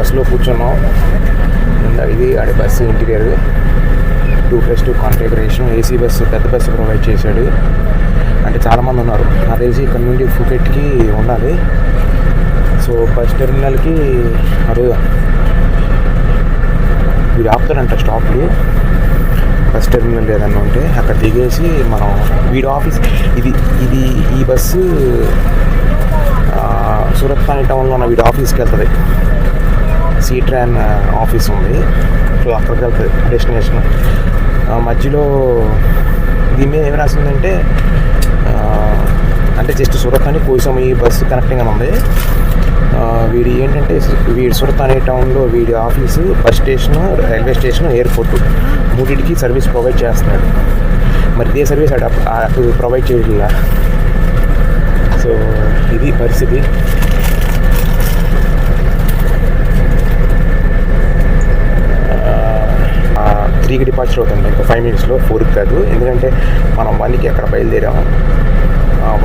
బస్సులో కూర్చున్నాం. ఇది ఆడే bus interior 2+2 configuration. AC bus, పెద్ద బస్సు ప్రొవైడ్ చేశాడు. అంటే చాలామంది ఉన్నారు నాకు తెలిసి. ఇక్కడ నుండి ఫుకెట్కి ఉండాలి. సో బస్ టెర్మినల్కి అడుగుదాం. వీడు ఆపుతారంట స్టాప్లు. బస్ టెర్మినల్ ఏదన్నా ఉంటే అక్కడ దిగేసి మనం వీడి ఆఫీస్ ఈ బస్సు సూరత్ ఖానీ టౌన్లో ఉన్న వీడి ఆఫీస్కి వెళ్తుంది. సీట్రాన్ ఆఫీస్ ఉంది. సో అక్కడికి వెళ్తుంది డెస్టినేషన్. మధ్యలో దీని మీద ఏమి రాసిందంటే అంటే జస్ట్ సూరత్ ఖానీ కోసం ఈ బస్సు కనెక్టింగ్ అని ఉంది. వీడి ఏంటంటే వీడి సూరత్ ఖానీ టౌన్లో వీడి office, bus station, railway station, airport మూడింటికి సర్వీస్ ప్రొవైడ్ చేస్తున్నాడు. మరి ఇదే సర్వీస్ అటు ప్రొవైడ్ చేయట్లా. సో ఇది పరిస్థితి. త్రీకి డిపార్చర్ అవుతుంది. ఇంకా 5 minutesలో 4కి కాదు. ఎందుకంటే మనం 1కి అక్కడ బయలుదేరాము.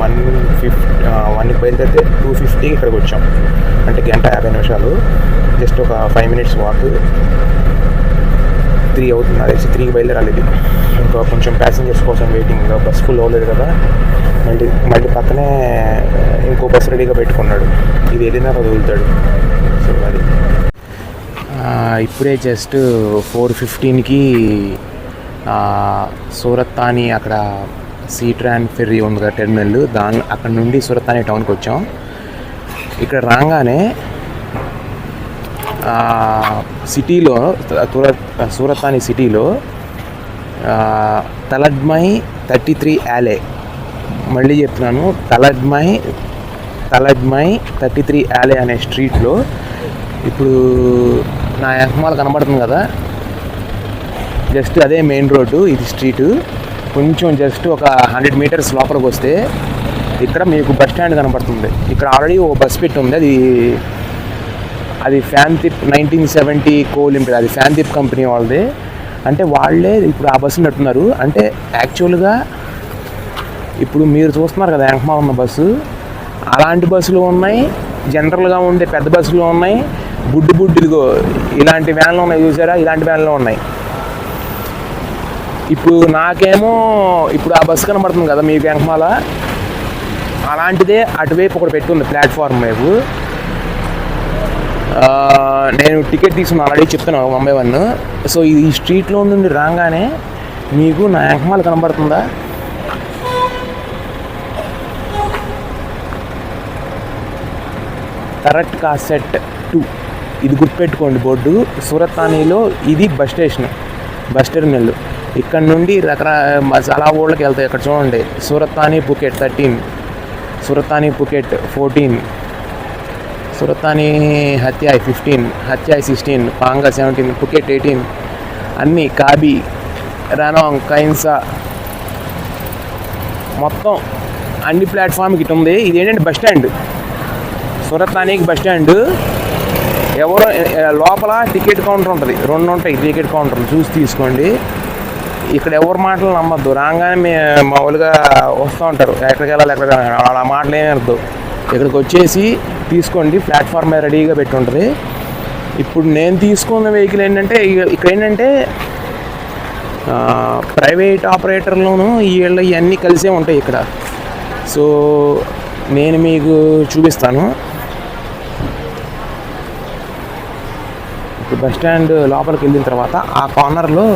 1కి బయలుదేరితే 2:50 ఇక్కడికి వచ్చాం. అంటే 1:50 జస్ట్ ఒక 5 minutes వాక్. 3 అవుతుంది. అదే 3కి బయలుదేరాలి. ఇది ఇంకా కొంచెం ప్యాసింజర్స్ కోసం వెయిటింగ్. బస్ ఫుల్ అవ్వలేదు కదా. మళ్ళీ పక్కనే ఇంకో బస్సు రెడీగా పెట్టుకున్నాడు. ఇది వెళ్ళినా వదులుతాడు. సో అది ఇప్పుడే జస్ట్ 4:15కి సూరత్ ఖానీ అక్కడ సీట్రాన్ ఫెర్రీ ఉంది కదా టెర్మినల్, అక్కడ నుండి సూరత్ ఖానీ టౌన్కి వచ్చాం. ఇక్కడ రాగానే సిటీలో సూరత్ ఖానీ సిటీలో తలడ్మై 33 alley, మళ్ళీ చెప్తున్నాను, తలడ్మై 33 alley అనే స్ట్రీట్లో ఇప్పుడు నా ఎహ్మాల్ కనబడుతుంది కదా, జస్ట్ అదే మెయిన్ రోడ్డు. ఇది స్ట్రీటు. కొంచెం జస్ట్ ఒక 100 meters లోపలికి వస్తే ఇక్కడ మీకు బస్ స్టాండ్ కనబడుతుంది. ఇక్కడ ఆల్రెడీ ఓ బస్ పెట్టి ఉంది. అది ఫ్యాన్తిప్ 1970 కోల్ లిమిటెడ్. అది ఫ్యాన్తిప్ కంపెనీ వాళ్ళది. అంటే వాళ్ళే ఇప్పుడు ఆ బస్సు నడుపుతున్నారు. అంటే యాక్చువల్గా ఇప్పుడు మీరు చూస్తున్నారు కదా ఎహ్మాల్ ఉన్న బస్సు, అలాంటి బస్సులు ఉన్నాయి, జనరల్గా ఉండే పెద్ద బస్సులు ఉన్నాయి, బుడ్డిగో ఇలాంటి వ్యాన్లు ఉన్నాయి. చూసారా, ఇలాంటి వ్యాన్లు ఉన్నాయి. ఇప్పుడు నాకేమో ఇప్పుడు ఆ బస్సు కనబడుతుంది కదా మీకు వెనకమాల, అలాంటిదే అటువైపు ఒకటి పెట్టుంది ప్లాట్ఫామ్ వైపు. నేను టికెట్ తీసుకున్నాను ఆల్రెడీ, చెప్తున్నాను 1/1. సో ఈ స్ట్రీట్లో నుండి రాగానే మీకు నా వెనకమాల కనబడుతుందా, కరెక్ట్ కాసెట్ 2. ఇది గుర్తుపెట్టుకోండి బోర్డు. సూరత్ ఖానీలో ఇది బస్ స్టేషన్, బస్ టెర్మినల్. ఇక్కడ నుండి చాలా ఊళ్ళకి వెళ్తాయి. ఇక్కడ చూడండి, Surat ఖానీ Phuket 13, Surat ఖానీ Phuket 14, Surat ఖానీ హత్యాయ్ 15, హత్యాయ్ 16, పాంగా 17, Phuket 18, అన్నీ కాబీ, రానాంగ్, కైన్సా, మొత్తం అన్ని ప్లాట్ఫామ్కి ఇటు ఉంది. ఇదేంటంటే బస్ స్టాండ్, సూరత్ ఖానీకి బస్ స్టాండ్. ఎవరో లోపల టికెట్ కౌంటర్ ఉంటుంది, 2 ఉంటాయి టికెట్ కౌంటర్లు, చూసి తీసుకోండి. ఇక్కడ ఎవరి మాటలు నమ్మద్దు. రాగానే మామూలుగా వస్తూ ఉంటారు, ఎక్కడికి వెళ్ళాలి ఎక్కడికి వెళ్ళాలి, వాళ్ళ మాటలు ఏమీ అర్థం. ఇక్కడికి వచ్చేసి తీసుకోండి, ప్లాట్ఫామ్ మీద రెడీగా పెట్టి ఉంటుంది. ఇప్పుడు నేను తీసుకున్న వెహికల్ ఏంటంటే, ఇక్కడ ఏంటంటే ప్రైవేట్ ఆపరేటర్లోనూ వీళ్ళు ఇవన్నీ కలిసే ఉంటాయి ఇక్కడ. సో నేను మీకు చూపిస్తాను. ఇప్పుడు బస్ స్టాండ్ లోపలికి వెళ్ళిన తర్వాత ఆ కార్నర్లో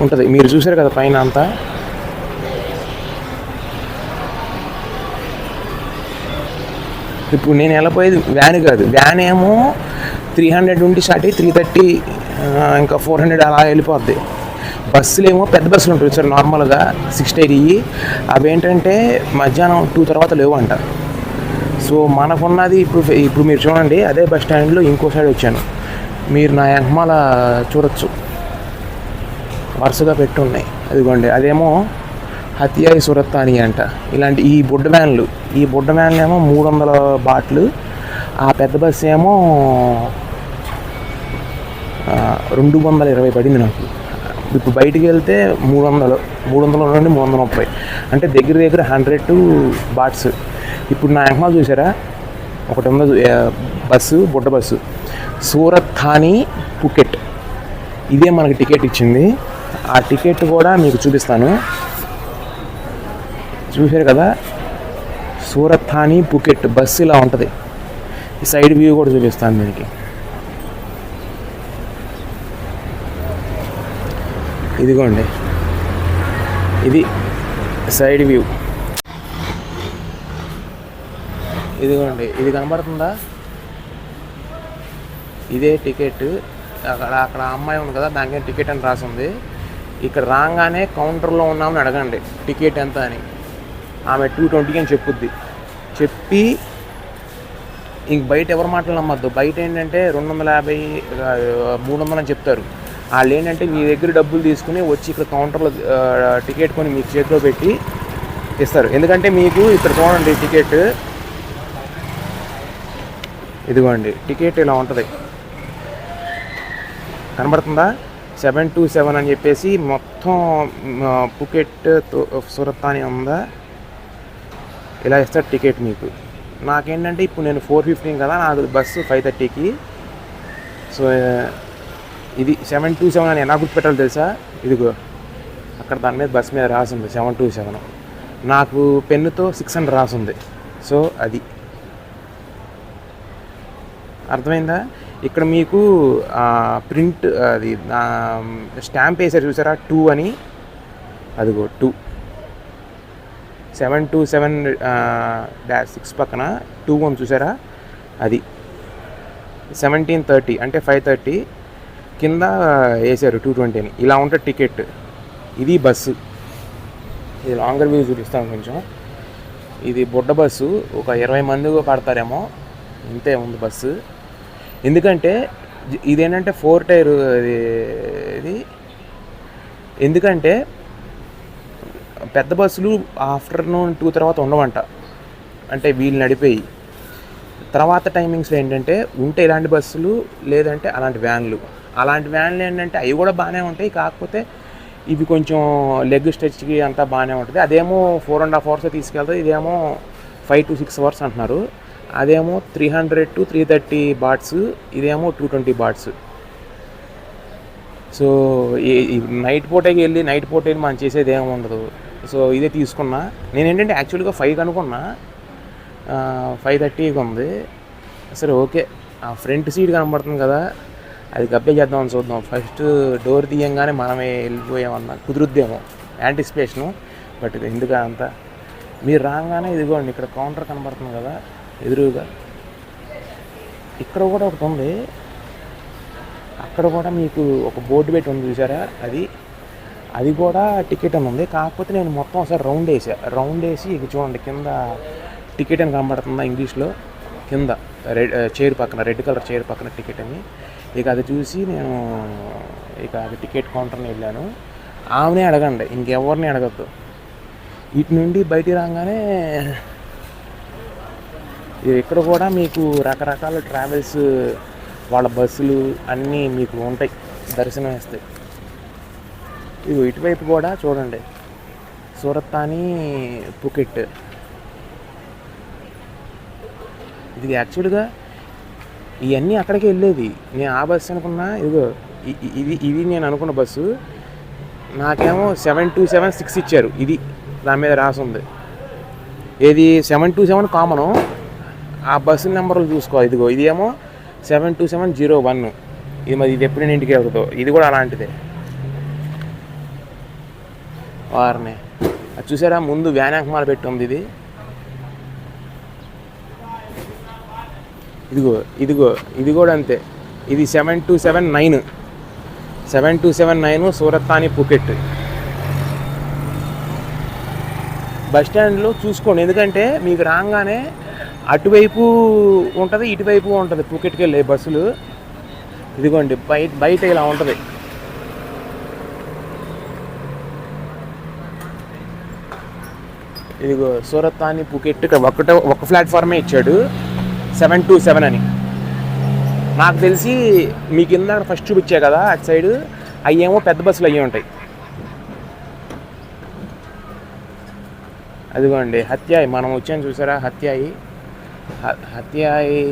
ఉంటుంది, మీరు చూసారు కదా పైన అంతా. ఇప్పుడు నేను వెళ్ళిపోయేది వ్యాన్ కాదు, వ్యాన్ ఏమో 300 నుండి స్టార్ట్ అయ్యి 330, ఇంకా 400 అలా వెళ్ళిపోద్ది. బస్సులు ఏమో పెద్ద బస్సులు ఉంటాయి సార్, నార్మల్గా 60 అవి ఏంటంటే మధ్యాహ్నం 2 తర్వాత లేవంట. సో మనకున్నది ఇప్పుడు మీరు చూడండి, అదే బస్ స్టాండ్లో ఇంకో సైడ్ వచ్చాను. మీరు నా వెనకమాల చూడొచ్చు, వరుసగా పెట్టున్నాయి. అదిగోండి, అదేమో హత్యాయ్ సూరత్ ఖానీ అంట. ఇలాంటి ఈ బుడ్డ వ్యాన్లు ఏమో 300 బాట్లు, ఆ పెద్ద బస్సు ఏమో 220 పడింది నాకు. ఇప్పుడు బయటికి వెళ్తే 300 నుండి 330, అంటే దగ్గర 100 బాట్స్. ఇప్పుడు నా వెనకమాల చూసారా, ఒకటి ఉంది బస్సు, బుడ్డ బస్సు. సూరత్ థానీ పుకెట్, ఇదే మనకి టికెట్ ఇచ్చింది. ఆ టికెట్ కూడా మీకు చూపిస్తాను. చూశారు కదా, సూరత్ థానీ పుకెట్ బస్సు ఇలా ఉంటుంది. ఈ సైడ్ వ్యూ కూడా చూపిస్తాను దీనికి. ఇదిగోండి, ఇది సైడ్ వ్యూ. ఇదిగోండి, ఇది కనబడుతుందా, ఇదే టికెట్. అక్కడ అమ్మాయి ఉంది కదా, దానికి టికెట్ అని రాసి ఉంది. ఇక్కడ రాగానే కౌంటర్లో ఉన్నామని అడగండి టికెట్ ఎంత అని. ఆమె 220 అని చెప్పుద్ది. చెప్పి ఇంక బయట ఎవరి మాటలు నమ్మద్దు. బయట ఏంటంటే 250, 300 అని చెప్తారు. వాళ్ళు ఏంటంటే మీ దగ్గర డబ్బులు తీసుకుని వచ్చి ఇక్కడ కౌంటర్లో టికెట్ కొని మీకు చేతిలో పెట్టి ఇస్తారు. ఎందుకంటే మీకు ఇక్కడ చూడండి టికెట్, ఇదిగోండి టికెట్ ఇలా ఉంటుంది, కనబడుతుందా, 727 అని చెప్పేసి మొత్తం పుకెట్ సూరత్ థానీ ఉందా, ఇలా ఇస్తారు టికెట్ మీకు. నాకేంటంటే ఇప్పుడు నేను 4:15 కదా, నాకు బస్సు 5:30కి. సో ఇది 727 అని ఎలా గుర్తుపెట్టాలో తెలుసా, ఇదిగో అక్కడ దాని మీద బస్ మీద రాసింది 727. నాకు పెన్నుతో 600 రాసింది. సో అది అర్థమైందా. ఇక్కడ మీకు ప్రింట్ అది స్టాంప్ వేసారు చూసారా, 2 అని, అదిగో 2, 727-6 పక్కన 2 అని చూసారా, అది 1730 అంటే 5:30 కింద వేసారు 220 అని. ఇలా ఉంటుంది టికెట్. ఇది బస్సు. ఇది లాంగర్ వ్యూ చూపిస్తాను కొంచెం. ఇది బుడ్డ బస్సు, ఒక 20 మంది పడతారేమో, ఇంతే ఉంది బస్సు. ఎందుకంటే ఇదేంటంటే 4 టైర్ ఇది. ఎందుకంటే పెద్ద బస్సులు ఆఫ్టర్నూన్ 2 తర్వాత ఉండవంట, అంటే వీళ్ళు నడిపేయి. తర్వాత టైమింగ్స్లో ఏంటంటే ఉంటే ఇలాంటి బస్సులు, లేదంటే అలాంటి వ్యాన్లు. అలాంటి వ్యాన్లు ఏంటంటే అవి కూడా బాగానే ఉంటాయి, కాకపోతే ఇవి కొంచెం లెగ్ స్ట్రెచ్కి అంతా బాగానే ఉంటుంది. అదేమో 4.5 hours తీసుకెళ్తుంది, ఇదేమో 5 to 6 hours అంటున్నారు. అదేమో 300 to 330 bahts, ఇదేమో 220 bahts. సో నైట్ పూటకి వెళ్ళి మనం చేసేది ఏమి ఉండదు. సో ఇదే తీసుకున్నా నేను. ఏంటంటే యాక్చువల్గా 5 అనుకున్నా, 5:30కి ఉంది. సరే ఓకే, ఆ ఫ్రంట్ సీట్ కనబడుతుంది కదా, అది గబ్బే చేద్దామని చూద్దాం. ఫస్ట్ డోర్ తీయంగానే మనమే వెళ్ళిపోయామన్నా కుదురుద్దేమో యాంటిసిపేషను. బట్ ఎందుకు అంతా, మీరు రాగానే ఇదిగోండి ఇక్కడ కౌంటర్ కనబడుతుంది కదా ఎదురుగా, ఇక్కడ కూడా ఒకటి ఉంది. అక్కడ కూడా మీకు ఒక బోర్డు పెట్టి ఉంది చూసారా, అది కూడా టికెట్ అని ఉంది. కాకపోతే నేను మొత్తం ఒకసారి రౌండ్ వేసి ఇక చూడండి కింద టికెట్ అని కనబడుతుందా ఇంగ్లీష్లో, కింద చైర్ పక్కన, రెడ్ కలర్ చైర్ పక్కన టికెట్ అని. ఇక అది చూసి నేను ఇక అది టికెట్ కౌంటర్ని వెళ్ళాను. ఆమెనే అడగండి, ఇంకెవరిని అడగద్దు. ఇటు నుండి బయటికి రాగానే ఇక్కడ కూడా మీకు రకరకాల ట్రావెల్స్ వాళ్ళ బస్సులు అన్నీ మీకు ఉంటాయి, దర్శనం ఇస్తాయి. ఇది ఇటువైపు కూడా చూడండి, సూరత్ థానీ పుకెట్. ఇది యాక్చువల్గా ఇవన్నీ అక్కడికి వెళ్ళేది. నేను ఆ బస్సు అనుకున్నా, ఇదిగో ఇది నేను అనుకున్న బస్సు. నాకేమో 727-6 ఇచ్చారు. ఇది దాని మీద రాసి ఉంది. ఏది 727 కామను, ఆ బస్సు నెంబర్లు చూసుకోవాలి. ఇదిగో ఇది ఏమో 72701. ఇది మరి ఇది ఎప్పుడు నేను ఇంటికి వెళ్తుందో, ఇది కూడా అలాంటిదే. వారిని అది చూసారా, ముందు వ్యాన్ అంకమాల పెట్టి ఉంది. ఇది కూడా అంతే. ఇది 727-9 సూరత్ థానీ పుకెట్. బస్ స్టాండ్లో చూసుకోండి, ఎందుకంటే మీకు రాగానే అటువైపు ఉంటుంది, ఇటువైపు ఉంటుంది పుకెట్కి వెళ్ళే బస్సులు. ఇదిగోండి బయట ఇలా ఉంటుంది. ఇదిగో సూరత్ థానీ పుకెట్. ఇక్కడ ఒక ప్లాట్ఫార్మే ఇచ్చాడు 727 అని. నాకు తెలిసి మీ కింద ఫస్ట్ చూపించే కదా అటు సైడ్, అవి ఏమో పెద్ద బస్సులు అయ్యి ఉంటాయి. అదిగోండి హత్యాయి, మనం వచ్చాను చూసారా, హత్యాయి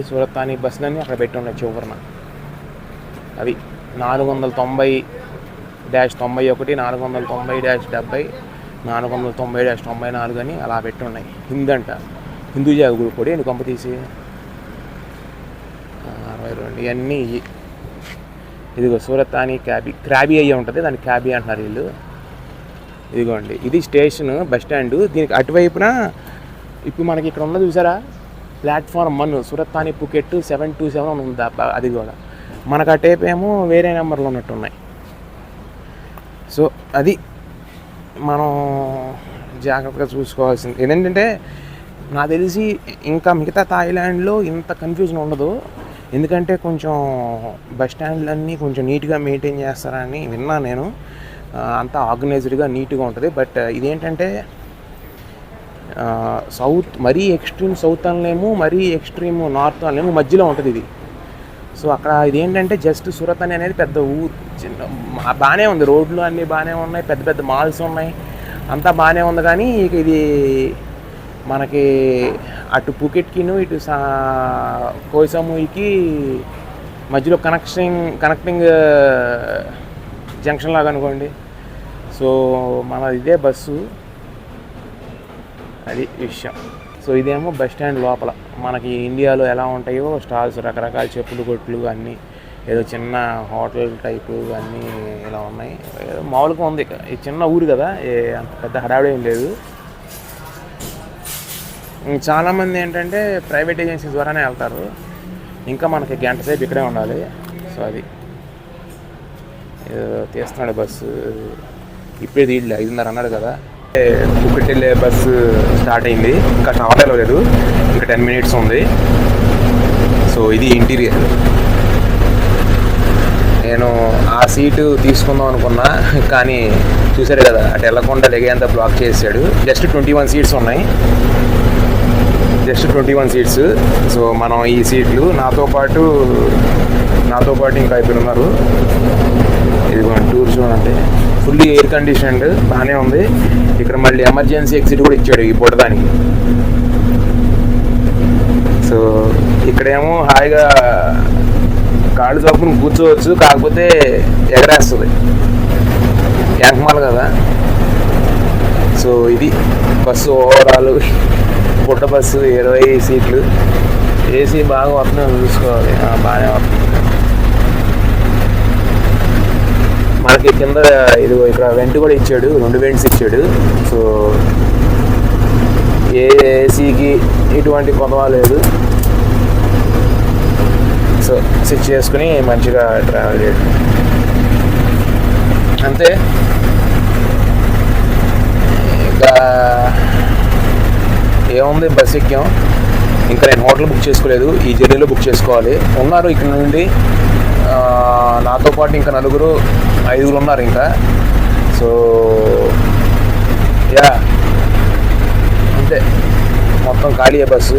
సూరత్ థానీ బస్సులన్నీ అక్కడ పెట్టి ఉన్నాయి చివరన. అవి 490-91, 490-70, 490-94 అని అలా పెట్టి ఉన్నాయి. హిందూజా గ్రూప్ కూడా ఎన్ని కొంప తీసి 62 ఇవన్నీ. ఇదిగో సూరత్తాని క్రాబీ అయ్యి ఉంటుంది, దాన్ని క్యాబీ అంటున్నారు వీళ్ళు. ఇదిగోండి, ఇది స్టేషన్ బస్ స్టాండ్. దీనికి అటువైపున ఇప్పుడు మనకి ఇక్కడ ఉన్నది చూసారా, ప్లాట్ఫామ్ 1 సూరత్తాని పుకెట్ 727 ఉంది. అది కూడా మనకు ఆ టేప్ ఏమో వేరే నెంబర్లో ఉన్నట్టున్నాయి. సో అది మనం జాగ్రత్తగా చూసుకోవాల్సింది. ఏంటంటే నాకు తెలిసి ఇంకా మిగతా థాయిలాండ్లో ఇంత కన్ఫ్యూజన్ ఉండదు, ఎందుకంటే కొంచెం బస్ స్టాండ్లన్నీ కొంచెం నీట్గా మెయింటైన్ చేస్తారని విన్నా నేను. అంతా ఆర్గనైజ్డ్గా నీట్గా ఉంటుంది. బట్ ఇదేంటంటే సౌత్, మరీ ఎక్స్ట్రీమ్ సౌత్ అనలేము, మరీ ఎక్స్ట్రీమ్ నార్త్ అనలేము, మధ్యలో ఉంటుంది ఇది. సో అక్కడ ఇదేంటంటే జస్ట్ సూరత్ అనేది పెద్ద ఊరు, చిన్న బాగానే ఉంది, రోడ్లు అన్నీ బాగానే ఉన్నాయి, పెద్ద పెద్ద మాల్స్ ఉన్నాయి, అంతా బాగానే ఉంది. కానీ ఇక ఇది మనకి అటు పుకెట్కిను ఇటు కోయ్ సమూయికి మధ్యలో కనెక్టింగ్ జంక్షన్ లాగా అనుకోండి. సో మన ఇదే బస్సు, అది విషయం. సో ఇదేమో బస్ స్టాండ్ లోపల మనకి ఇండియాలో ఎలా ఉంటాయో స్టాల్స్, రకరకాల చెప్పులు కొట్లు అన్నీ, ఏదో చిన్న హోటల్ టైపు అన్నీ ఇలా ఉన్నాయి. ఏదో మామూలుగా ఉంది, ఇది చిన్న ఊరు కదా, అంత పెద్ద హడావిడి ఏం లేదు. చాలామంది ఏంటంటే ప్రైవేట్ ఏజెన్సీ ద్వారానే వెళ్తారు, ఇంకా మనకి గంట సేపు ఇక్కడే ఉండాలి. సో అది తీస్తున్నాడు బస్సు, ఇప్పుడే తీయలే, 5:30 అన్నాడు కదా. పుకెట్ వెళ్ళే బస్సు స్టార్ట్ అయింది, ఇంకా స్టార్ట్ అవ్వలేదు, ఇంకా 10 minutes ఉంది. సో ఇది ఇంటీరియర్. నేను ఆ సీటు తీసుకుందాం అనుకున్నా, కానీ చూసారు కదా అటు వెళ్ళకుండా లెగేంత బ్లాక్ చేసాడు. జస్ట్ 21 seats ఉన్నాయి, జస్ట్ 21 seats. సో మనం ఈ సీట్లు నాతో పాటు ఇంకా అయిపోయి ఉన్నారు. ఇదిగోండి టూర్ చూడండి, ఫుల్లీ ఎయిర్ కండిషన్డ్, బాగానే ఉంది. ఇక్కడ మళ్ళీ ఎమర్జెన్సీ ఎగ్జిట్ కూడా ఇచ్చాడు ఈ పొడదానికి. సో ఇక్కడేమో హాయిగా కాళ్ళు చొప్పున కూర్చోవచ్చు, కాకపోతే ఎగరేస్తుంది, ఎంకమాల కదా. సో ఇది బస్సు ఓవరాల్ పుట్ట బస్సు, 20 seats, ఏసీ బాగా వస్తుందని చూసుకోవాలి. బాగానే వస్తుంది. మనకి కింద ఇది ఇక్కడ వెంట్ కూడా ఇచ్చాడు, 2 vents ఇచ్చాడు. సో ఏసీకి ఇటువంటి కొదవ లేదు. సో స్విచ్ చేసుకుని మంచిగా ట్రావెల్ చేయడం అంతే. ఇంకా ఏముంది, బస్ ఎక్కాం, ఇంకా నేను హోటల్ బుక్ చేసుకోలేదు, ఈ జర్నీలో బుక్ చేసుకోవాలి. ఉన్నారు ఇక్కడ నుండి నాతో పాటు ఇంకా 5 ఉన్నారు ఇంకా. సో యా అంతే, మొత్తం ఖాళీ బస్సు.